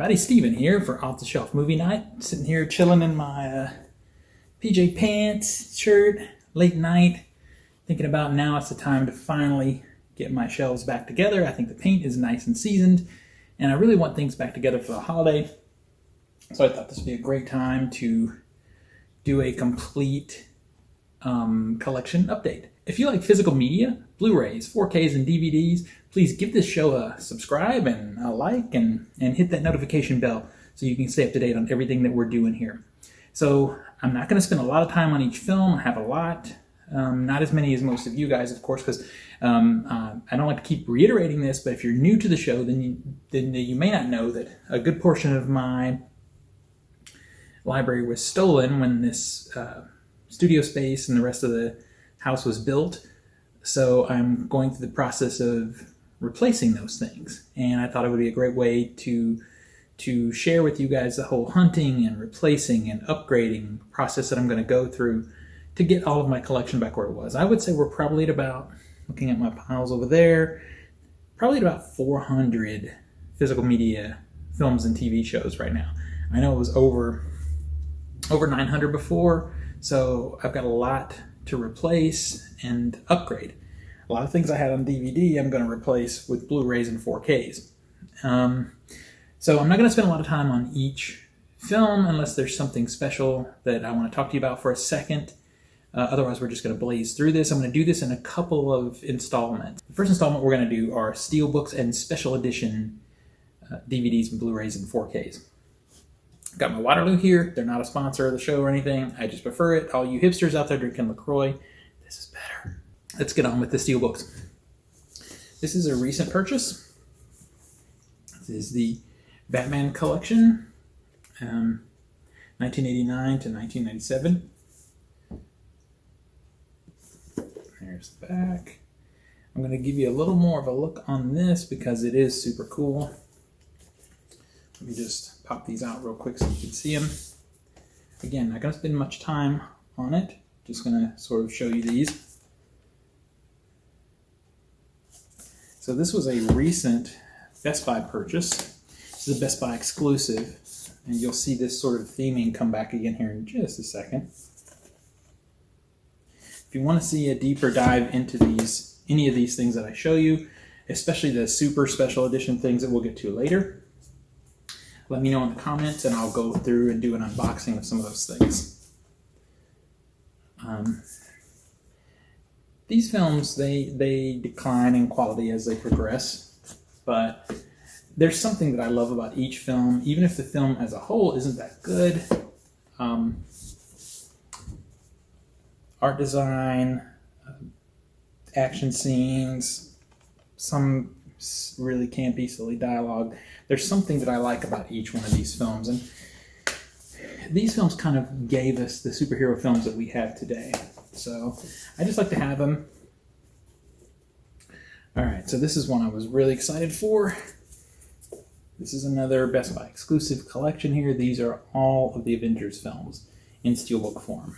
everybody, Steven here for Off the Shelf Movie Night. Sitting here chilling in my PJ pants, shirt, late night, thinking about now it's the time to finally get my shelves back together. I think the paint is nice and seasoned, and I really want things back together for the holiday. So I thought this would be a great time to do a complete collection update. If you like physical media, Blu-rays, 4Ks, and DVDs, please give this show a subscribe and a like and hit that notification bell so you can stay up to date on everything that we're doing here. So I'm not going to spend a lot of time on each film. I have a lot, not as many as most of you guys, of course, because I don't like to keep reiterating this, but if you're new to the show, then you may not know that a good portion of my library was stolen when this studio space and the rest of the house was built. So I'm going through the process of replacing those things, and I thought it would be a great way to share with you guys the whole hunting and replacing and upgrading process that I'm going to go through to get all of my collection back where it was. I would say we're probably at about, looking at my piles over there, probably at about 400 physical media films and TV shows right now. I know it was over 900 before, so I've got a lot to replace and upgrade. A lot of things I had on DVD I'm going to replace with Blu-rays and 4Ks. So I'm not going to spend a lot of time on each film unless there's something special that I want to talk to you about for a second. Otherwise, we're just going to blaze through this. I'm going to do this in a couple of installments. The first installment we're going to do are Steelbooks and special edition DVDs and Blu-rays and 4Ks. Got my Waterloo here. They're not a sponsor of the show or anything. I just prefer it. All you hipsters out there drinking LaCroix, this is better. Let's get on with the Steelbooks. This is a recent purchase. This is the Batman collection, 1989 to 1997. There's the back. I'm going to give you a little more of a look on this because it is super cool. Let me just pop these out real quick so you can see them. Again, not going to spend much time on it. Just going to sort of show you these. So this was a recent Best Buy purchase. This is a Best Buy exclusive, and you'll see this sort of theming come back again here in just a second. If you want to see a deeper dive into any of these things that I show you, especially the super special edition things that we'll get to later, let me know in the comments and I'll go through and do an unboxing of some of those things. These films, they decline in quality as they progress, but there's something that I love about each film, even if the film as a whole isn't that good. Art design, action scenes, some really campy, silly dialogue. There's something that I like about each one of these films, and these films kind of gave us the superhero films that we have today. So I just like to have them. All right, so this is one I was really excited for. This is another Best Buy exclusive collection here. These are all of the Avengers films in Steelbook form.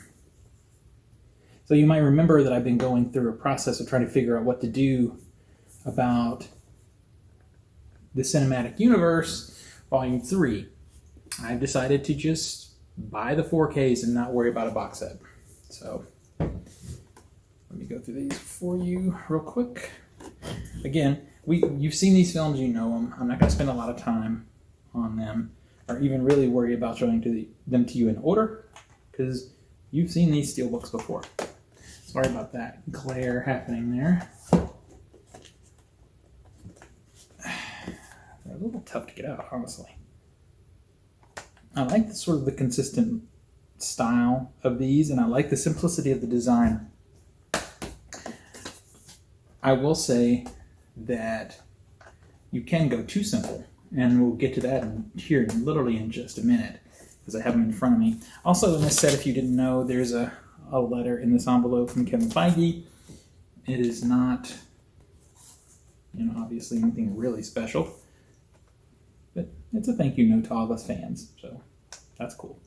So you might remember that I've been going through a process of trying to figure out what to do about the Cinematic Universe, Volume 3. I've decided to just buy the 4Ks and not worry about a box set. So let me go through these for you real quick. Again, you've seen these films, you know them. I'm not going to spend a lot of time on them or even really worry about showing them to you in order because you've seen these Steelbooks before. Sorry about that glare happening there. They're a little tough to get out, honestly. I like the consistent style of these, and I like the simplicity of the design. I will say that you can go too simple, and we'll get to that here literally in just a minute, because I have them in front of me. Also, in this set, if you didn't know, there's a letter in this envelope from Kevin Feige. It is not, obviously anything really special, but it's a thank you note to all of us fans, so that's cool.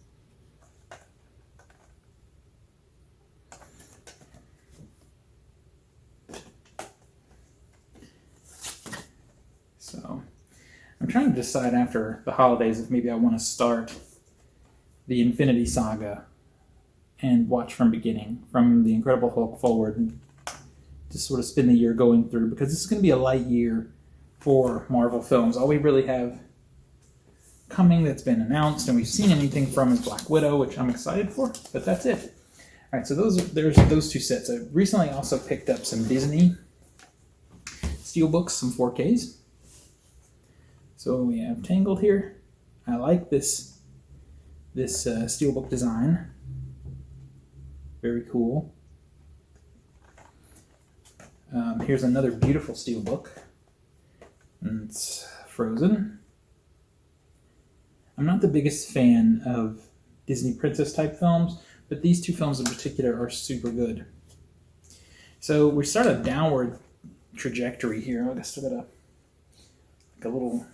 trying to decide after the holidays if maybe I want to start the Infinity Saga and watch from beginning, from the Incredible Hulk forward, and just sort of spend the year going through, because this is going to be a light year for Marvel films. All we really have coming that's been announced and we've seen anything from is Black Widow, which I'm excited for, but that's it. All right, so there's those two sets. I recently also picked up some Disney Steelbooks, some 4Ks. So we have Tangled here. I like this Steelbook design. Very cool. Here's another beautiful Steelbook. And it's Frozen. I'm not the biggest fan of Disney princess type films, but these two films in particular are super good. So we start a downward trajectory here. I guess I got a little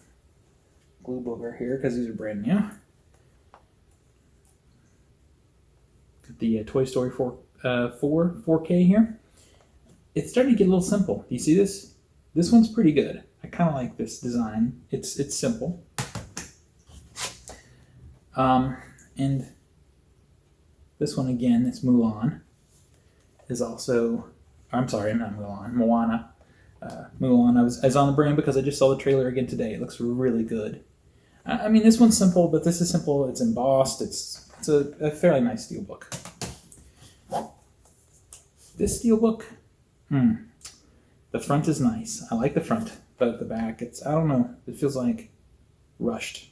glue booger here because these are brand new. Got the Toy Story 4K here. It's starting to get a little simple. Do you see this? This one's pretty good. I kind of like this design. It's simple. And this one again, it's Mulan, is also, I'm sorry, not Mulan, Moana. Mulan, I was on the brand because I just saw the trailer again today. It looks really good. I mean, this one's simple, but this is simple. It's embossed. It's a fairly nice Steelbook. This Steelbook, the front is nice. I like the front, but the back, I don't know, it feels like rushed.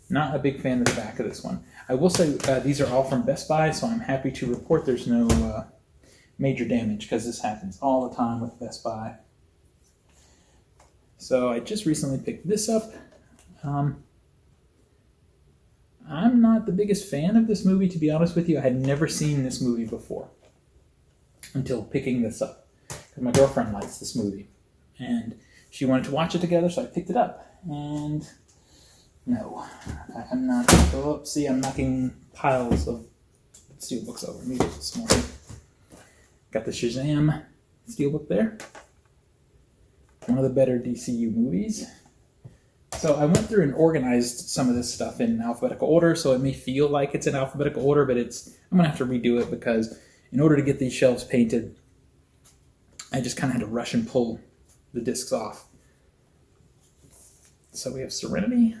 Not a big fan of the back of this one. I will say these are all from Best Buy, so I'm happy to report there's no major damage, because this happens all the time with Best Buy. So I just recently picked this up. I'm not the biggest fan of this movie, to be honest with you. I had never seen this movie before until picking this up, because my girlfriend likes this movie, and she wanted to watch it together, so I picked it up. And no, I'm not. Oh, see, I'm knocking piles of Steelbooks over. Maybe it's small. Got the Shazam Steelbook there. One of the better DCU movies. So I went through and organized some of this stuff in alphabetical order, so it may feel like it's in alphabetical order, but I'm going to have to redo it, because in order to get these shelves painted, I just kind of had to rush and pull the discs off. So we have Serenity.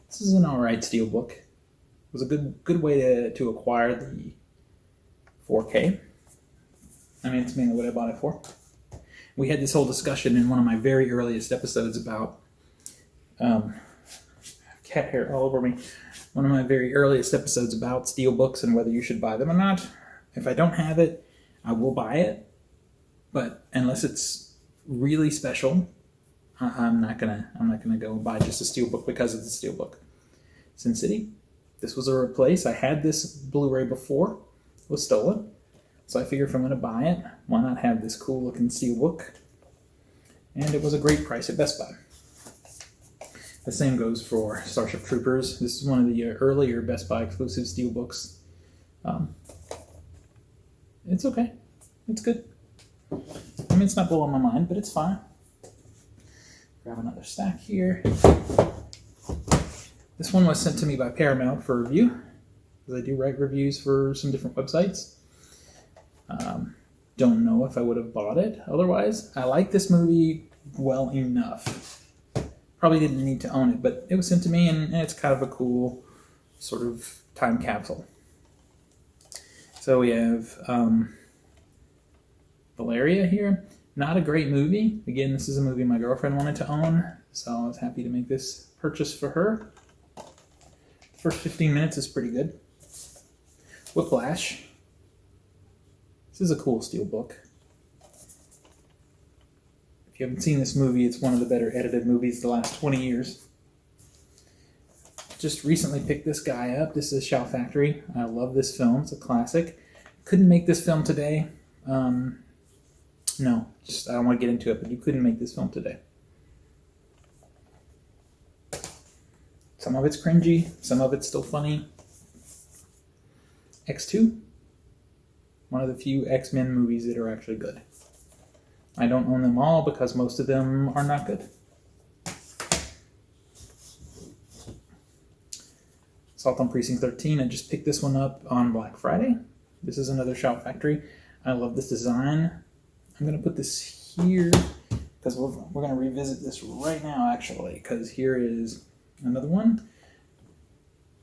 This is an alright Steelbook. It was a good way to acquire the 4K. I mean, it's mainly what I bought it for. We had this whole discussion in one of my very earliest episodes about cat hair all over me. One of my very earliest episodes about Steelbooks and whether you should buy them or not. If I don't have it, I will buy it, but unless it's really special, I'm not gonna go buy just a Steelbook because it's a Steelbook. Sin City. This was a replace. I had this Blu-ray before. It was stolen. So I figured if I'm going to buy it, why not have this cool looking Steelbook? And it was a great price at Best Buy. The same goes for Starship Troopers. This is one of the earlier Best Buy exclusive Steelbooks. It's okay. It's good. I mean, it's not blowing my mind, but it's fine. Grab another stack here. This one was sent to me by Paramount for review, because I do write reviews for some different websites. Don't know if I would have bought it otherwise. I like this movie well enough. Probably didn't need to own it, but it was sent to me, and it's kind of a cool sort of time capsule. So we have Valeria here. Not a great movie. Again, this is a movie my girlfriend wanted to own, so I was happy to make this purchase for her. The first 15 minutes is pretty good. Whiplash. This is a cool Steelbook. If you haven't seen this movie, it's one of the better edited movies the last 20 years. Just recently picked this guy up. This is Shout Factory. I love this film. It's a classic. Couldn't make this film today. No, just I don't want to get into it, but you couldn't make this film today. Some of it's cringy, some of it's still funny. X2, one of the few X-Men movies that are actually good. I don't own them all because most of them are not good. Assault on Precinct 13, I just picked this one up on Black Friday. This is another Shout Factory. I love this design. I'm going to put this here because we're going to revisit this right now, actually, because here is another one.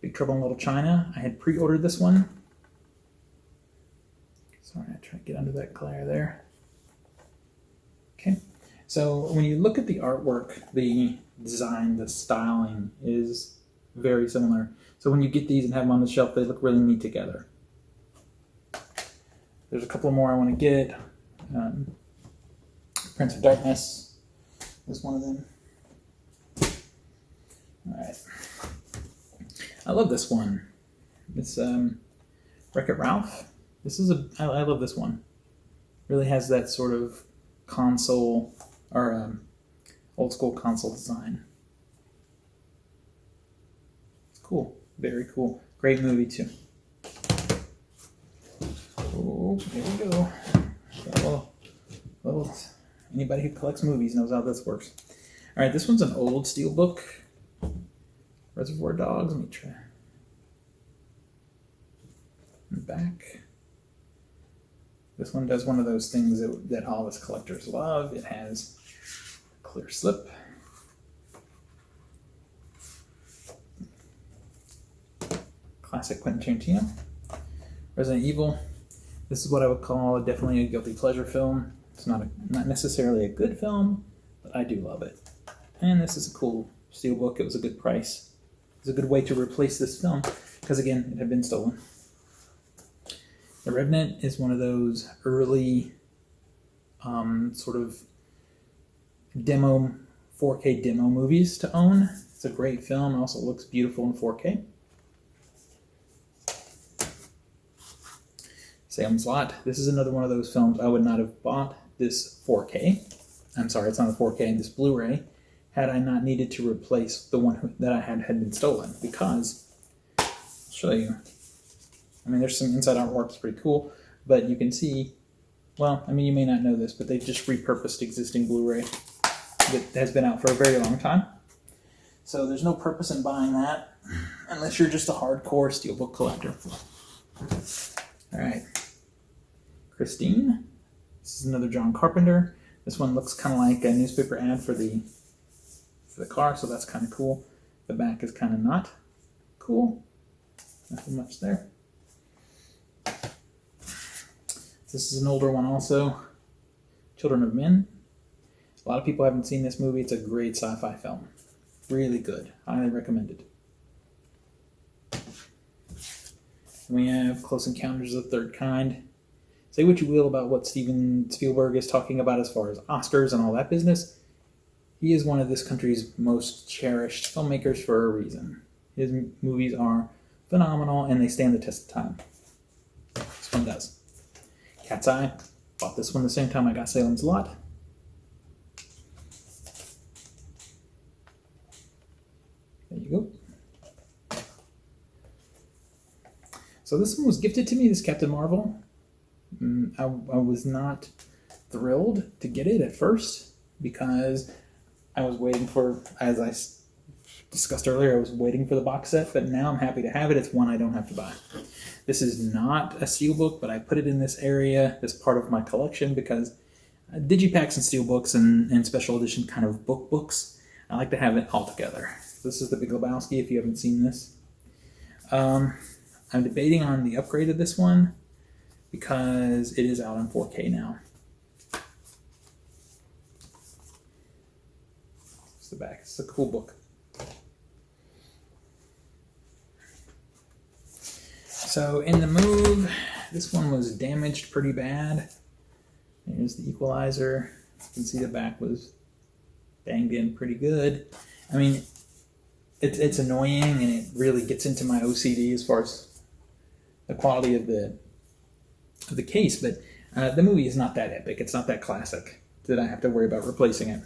Big Trouble in Little China. I had pre-ordered this one. Sorry, I try to get under that glare there. Okay, so when you look at the artwork, the design, the styling is very similar. So when you get these and have them on the shelf, they look really neat together. There's a couple more I want to get. Prince of Darkness is one of them. All right. I love this one. It's Wreck-It Ralph. I love this one. Really has that sort of console or old school console design. It's cool. Very cool. Great movie too. Oh, there we go. Well, anybody who collects movies knows how this works. All right, this one's an old Steelbook. Reservoir Dogs. Let me try. In the back. This one does one of those things that all of us collectors love. It has a clear slip. Classic Quentin Tarantino. Resident Evil. This is what I would call definitely a guilty pleasure film. It's not necessarily a good film, but I do love it. And this is a cool Steelbook. It was a good price. It's a good way to replace this film because, again, it had been stolen. The Revenant is one of those early sort of 4K demo movies to own. It's a great film. It also looks beautiful in 4K. Salem's Lot. This is another one of those films I would not have bought this 4K. I'm sorry, it's not a 4K, this Blu-ray, had I not needed to replace the one that I had been stolen because, I'll show you. I mean, there's some inside artwork that's pretty cool, but you can see, well, I mean, you may not know this, but they've just repurposed existing Blu-ray that has been out for a very long time. So there's no purpose in buying that unless you're just a hardcore Steelbook collector. All right. Christine. This is another John Carpenter. This one looks kind of like a newspaper ad for the car, so that's kind of cool. The back is kind of not cool. Nothing much there. This is an older one also. Children of Men. A lot of people haven't seen this movie. It's a great sci-fi film. Really good. Highly recommended. We have Close Encounters of the Third Kind. Say what you will about what Steven Spielberg is talking about as far as Oscars and all that business. He is one of this country's most cherished filmmakers for a reason. His movies are phenomenal and they stand the test of time. This one does. Cat's Eye. Bought this one the same time I got Salem's Lot. There you go. So this one was gifted to me, this Captain Marvel. I was not thrilled to get it at first because I was waiting for, as I discussed earlier, I was waiting for the box set, but now I'm happy to have it. It's one I don't have to buy. This is not a Steelbook, but I put it in this area as part of my collection because Digipacks and Steelbooks and special edition kind of books, I like to have it all together. This is The Big Lebowski, if you haven't seen this. I'm debating on the upgrade of this one because it is out in 4K now. It's the back. It's a cool book. So in The Move, this one was damaged pretty bad. There's the equalizer. You can see the back was banged in pretty good. I mean, it's annoying and it really gets into my OCD as far as the quality of the case, but the movie is not that epic. It's not that classic that I have to worry about replacing it.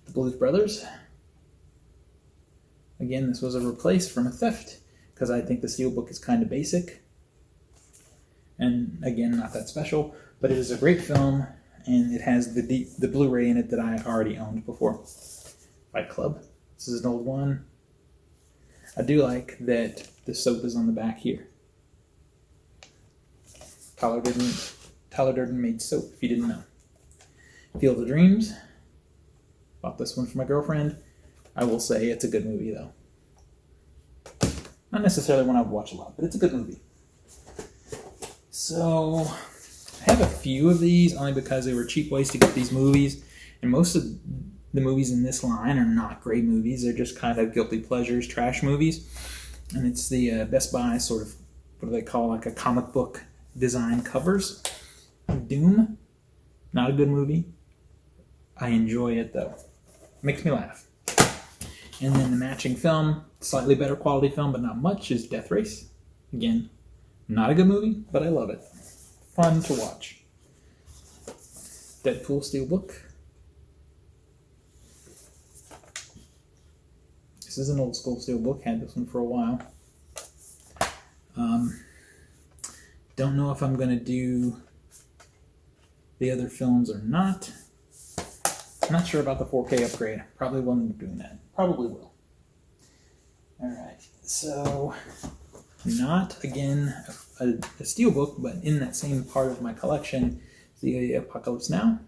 The Blues Brothers. Again, this was a replace from a theft because I think the Steelbook is kind of basic and again not that special, but it is a great film and it has the Blu-ray in it that I already owned before. Fight Club. This is an old one. I do like that the soap is on the back here. Tyler Durden made soap, if you didn't know. Field of Dreams. Bought this one for my girlfriend. I will say it's a good movie, though. Not necessarily one I would watch a lot, but it's a good movie. So, I have a few of these only because they were cheap ways to get these movies. And most of the movies in this line are not great movies. They're just kind of guilty pleasures, trash movies. And it's the Best Buy sort of, what do they call, like a comic book design covers. Doom. Not a good movie. I enjoy it, though. Makes me laugh. And then the matching film, slightly better quality film, but not much, is Death Race. Again, not a good movie, but I love it. Fun to watch. Deadpool Steelbook. This is an old school Steelbook. Had this one for a while. Don't know if I'm going to do the other films or not. I'm not sure about the 4K upgrade. Probably will end up doing that. Probably will. Alright, so not, again, a Steelbook, but in that same part of my collection, the Apocalypse Now.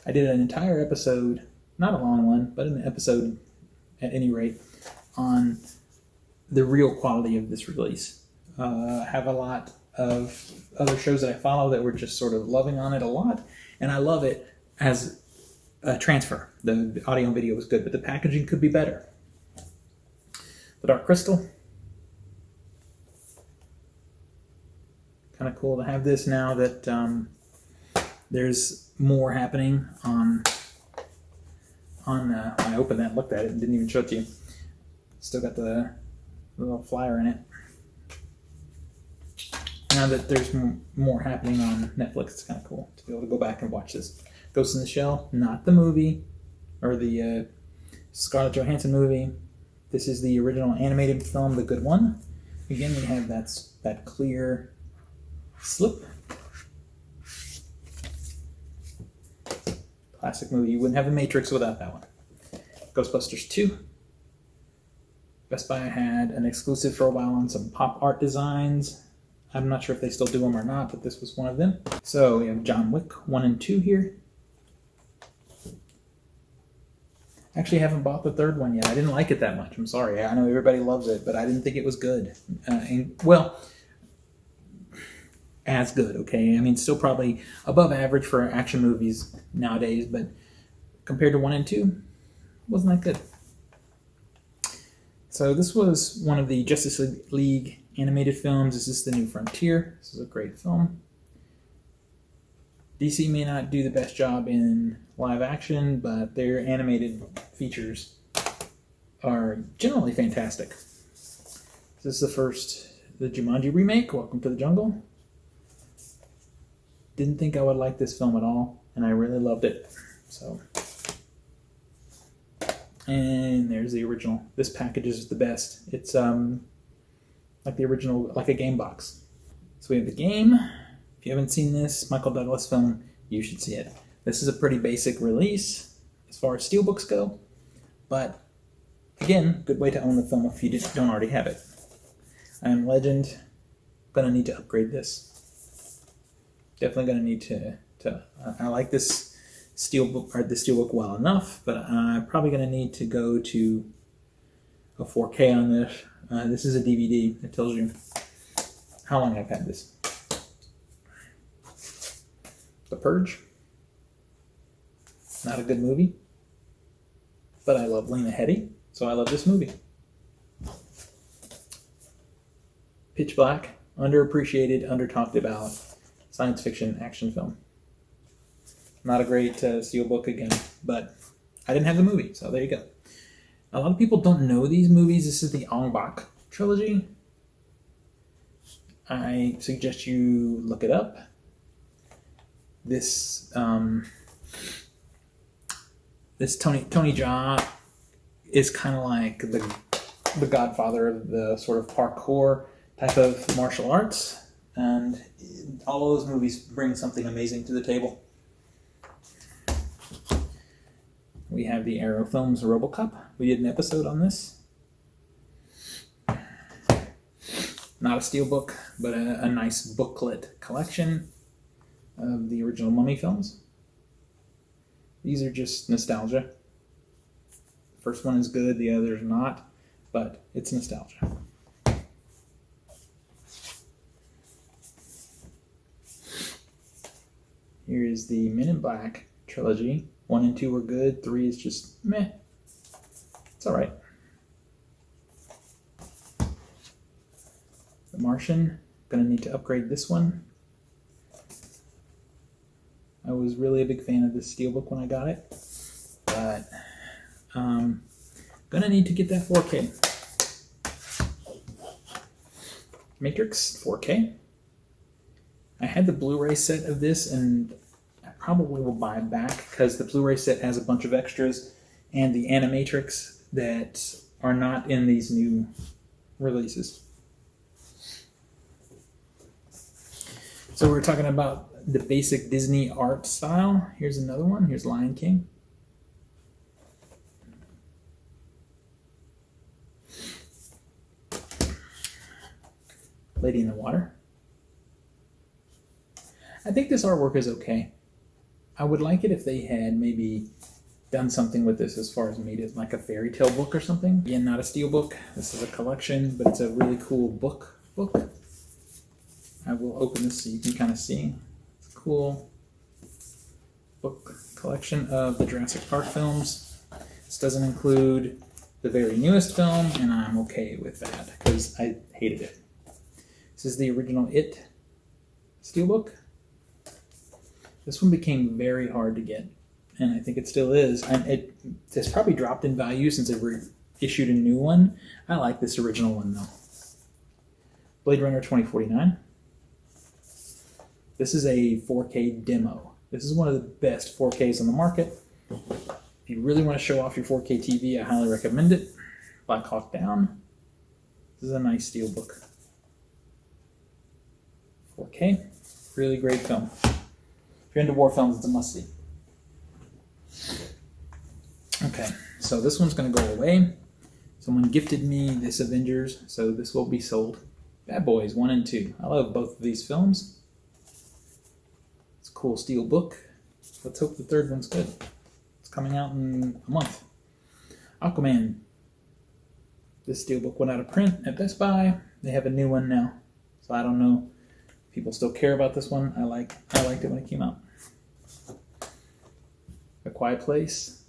I did an entire episode, not a long one, but an episode at any rate, on the real quality of this release. I have a lot of other shows that I follow that were just sort of loving on it a lot, and I love it as a transfer. The audio and video was good, but the packaging could be better. The Dark Crystal. Kind of cool to have this now that there's more happening on I opened that and looked at it and didn't even show it to you. Still got the little flyer in it. Now that there's more happening on Netflix, it's kind of cool to be able to go back and watch this. Ghost in the Shell, not the movie, or the Scarlett Johansson movie. This is the original animated film, The Good One. Again, we have that clear slip. Classic movie. You wouldn't have The Matrix without that one. Ghostbusters 2. Best Buy had an exclusive for a while on some pop art designs. I'm not sure if they still do them or not, but this was one of them. So we have John Wick 1 and 2 here. Actually, I haven't bought the third one yet. I didn't like it that much. I'm sorry. I know everybody loves it, but I didn't think it was good. As good, okay? I mean, still probably above average for action movies nowadays, but compared to 1 and 2, wasn't that good. So this was one of the Justice League animated films. This is The New Frontier. This is a great film. DC may not do the best job in live action, but their animated features are generally fantastic. This is the Jumanji remake, Welcome to the Jungle. Didn't think I would like this film at all, and I really loved it. So, and there's the original. This package is the best. It's like the original, like a game box. So we have The Game. If you haven't seen this Michael Douglas film, you should see it. This is a pretty basic release as far as steelbooks go, but again, good way to own the film if you don't already have it. I Am Legend. Gonna need to upgrade this. Definitely gonna need to. I like this steelbook well enough, but I'm probably gonna need to go to a 4K on this. This is a DVD. It tells you how long I've had this. The Purge. Not a good movie, but I love Lena Headey, so I love this movie. Pitch Black, underappreciated, under-talked about science fiction action film. Not a great steelbook again, but I didn't have the movie, so there you go. A lot of people don't know these movies. This is the Ong Bak trilogy. I suggest you look it up. This Tony Jaa is kind of like the godfather of the sort of parkour type of martial arts. and all of those movies bring something amazing to the table. We have the Arrow Films RoboCop. We did an episode on this. Not a steelbook, but a nice booklet collection of the original Mummy films. These are just nostalgia. The first one is good, the other's not, but it's nostalgia. Here is the Men in Black trilogy. 1 and 2 were good, 3 is just meh. It's alright. The Martian, gonna need to upgrade this one. I was really a big fan of this steelbook when I got it, but gonna need to get that 4K. Matrix 4K. I had the Blu-ray set of this, and I probably will buy it back because the Blu-ray set has a bunch of extras and the animatrix that are not in these new releases. So we're talking about the basic Disney art style. Here's another one. Here's Lion King. Lady in the Water. I think this artwork is okay. I would like it if they had maybe done something with this as far as made it like a fairy tale book or something. Again, not a steelbook. This is a collection, but it's a really cool book. I will open this so you can kind of see. It's a cool book collection of the Jurassic Park films. This doesn't include the very newest film, and I'm okay with that because I hated it. This is the original It steelbook. This one became very hard to get, and I think it still is. And it has probably dropped in value since they reissued a new one. I like this original one though. Blade Runner 2049. This is a 4K demo. This is one of the best 4Ks on the market. If you really want to show off your 4K TV, I highly recommend it. Black Hawk Down. This is a nice steelbook. 4K. Really great film. If you're into war films, it's a must-see. Okay, so this one's going to go away. Someone gifted me this Avengers, so this will be sold. Bad Boys 1 and 2. I love both of these films. It's a cool steel book. Let's hope the third one's good. It's coming out in a month. Aquaman. This steel book went out of print at Best Buy. They have a new one now, so I don't know if people still care about this one. I liked it when it came out. A Quiet Place.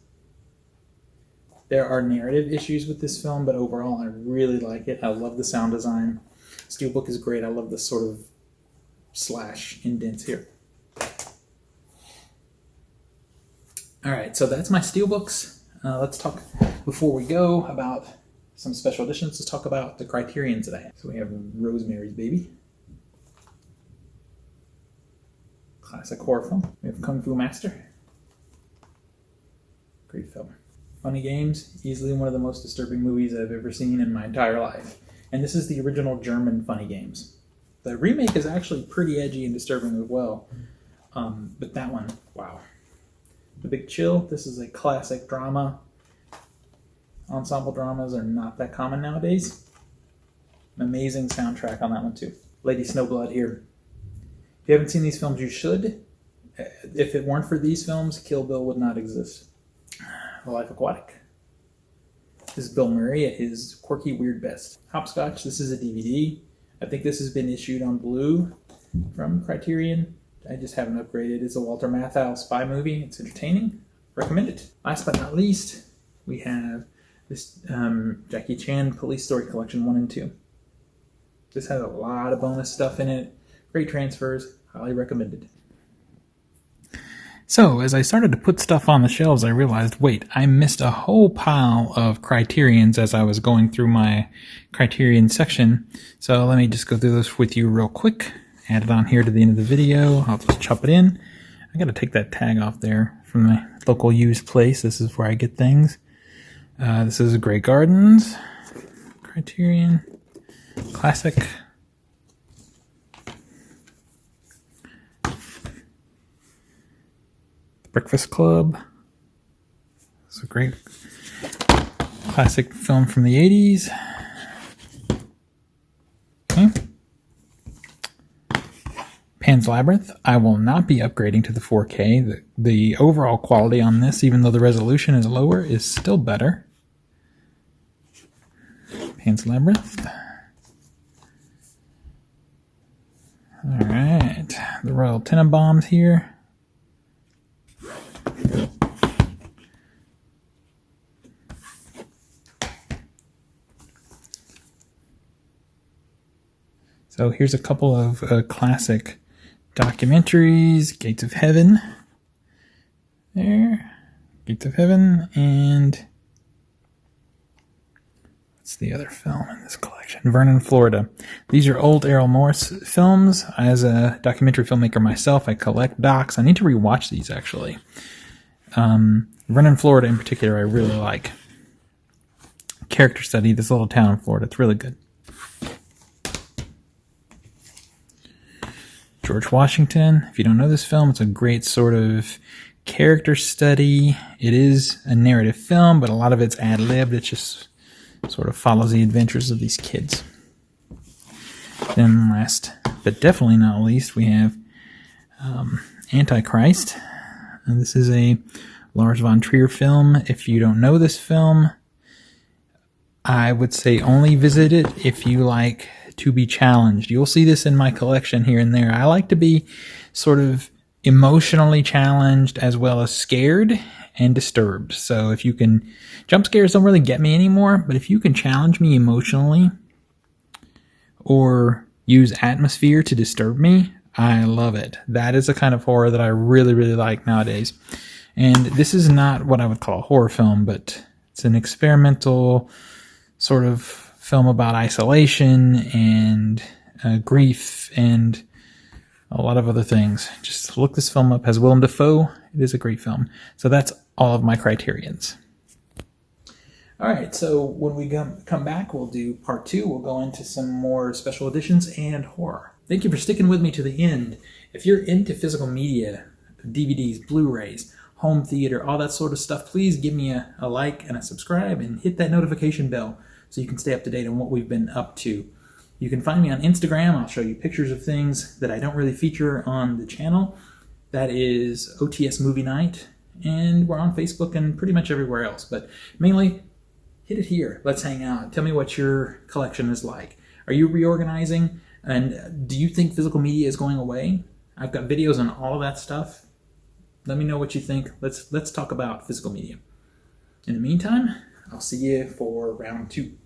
There are narrative issues with this film, but overall I really like it. I love the sound design. Steelbook is great. I love this sort of slash indents here. All right, so that's my Steelbooks. Let's talk, before we go, about some special editions. Let's talk about the Criterions that I have. So we have Rosemary's Baby. Classic horror film. We have Kung Fu Master. Great film. Funny Games, easily one of the most disturbing movies I've ever seen in my entire life. And this is the original German Funny Games. The remake is actually pretty edgy and disturbing as well. But that one, wow. The Big Chill, this is a classic drama. Ensemble dramas are not that common nowadays. An amazing soundtrack on that one too. Lady Snowblood here. If you haven't seen these films, you should. If it weren't for these films, Kill Bill would not exist. The Life Aquatic. This is Bill Murray at his quirky, weird best. Hopscotch, this is a DVD. I think this has been issued on Blue from Criterion. I just haven't upgraded. It's a Walter Matthau spy movie. It's entertaining. Recommend it. Last but not least, we have this Jackie Chan Police Story Collection 1 and 2. This has a lot of bonus stuff in it. Great transfers. Highly recommended. So, as I started to put stuff on the shelves, I realized, wait, I missed a whole pile of Criterions as I was going through my Criterion section. So let me just go through this with you real quick. Add it on here to the end of the video. I'll just chop it in. I gotta take that tag off there from my local used place. This is where I get things. This is Grey Gardens. Criterion. Classic. Breakfast Club. It's a great classic film from the 80s. Okay. Pan's Labyrinth. I will not be upgrading to the 4K. The overall quality on this, even though the resolution is lower, is still better. Pan's Labyrinth. Alright, the Royal Tenenbaums here. So here's a couple of classic documentaries. Gates of Heaven. There. Gates of Heaven. And what's the other film in this collection? Vernon, Florida. These are old Errol Morris films. As a documentary filmmaker myself, I collect docs. I need to rewatch these, actually. Vernon, Florida in particular, I really like. Character study, this little town in Florida. It's really good. George Washington. If you don't know this film, it's a great sort of character study. It is a narrative film, but a lot of it's ad-libbed. It just sort of follows the adventures of these kids. Then last, but definitely not least, we have Antichrist. And this is a Lars von Trier film. If you don't know this film, I would say only visit it if you like to be challenged. You'll see this in my collection here and there. I like to be sort of emotionally challenged as well as scared and disturbed. So if you can, jump scares don't really get me anymore, but if you can challenge me emotionally or use atmosphere to disturb me, I love it. That is the kind of horror that I really, really like nowadays. And this is not what I would call a horror film, but it's an experimental sort of film about isolation and grief and a lot of other things. Just look this film up. It has Willem Dafoe. It is a great film. So that's all of my Criterions. All right, so when we come back, we'll do part 2. We'll go into some more special editions and horror. Thank you for sticking with me to the end. If you're into physical media, DVDs, Blu-rays, home theater, all that sort of stuff, please give me a like and a subscribe and hit that notification bell so you can stay up to date on what we've been up to. You can find me on Instagram. I'll show you pictures of things that I don't really feature on the channel. That is OTS Movie Night. And we're on Facebook and pretty much everywhere else. But mainly, hit it here. Let's hang out. Tell me what your collection is like. Are you reorganizing? And do you think physical media is going away? I've got videos on all of that stuff. Let me know what you think. Let's talk about physical media. In the meantime, I'll see you for round 2.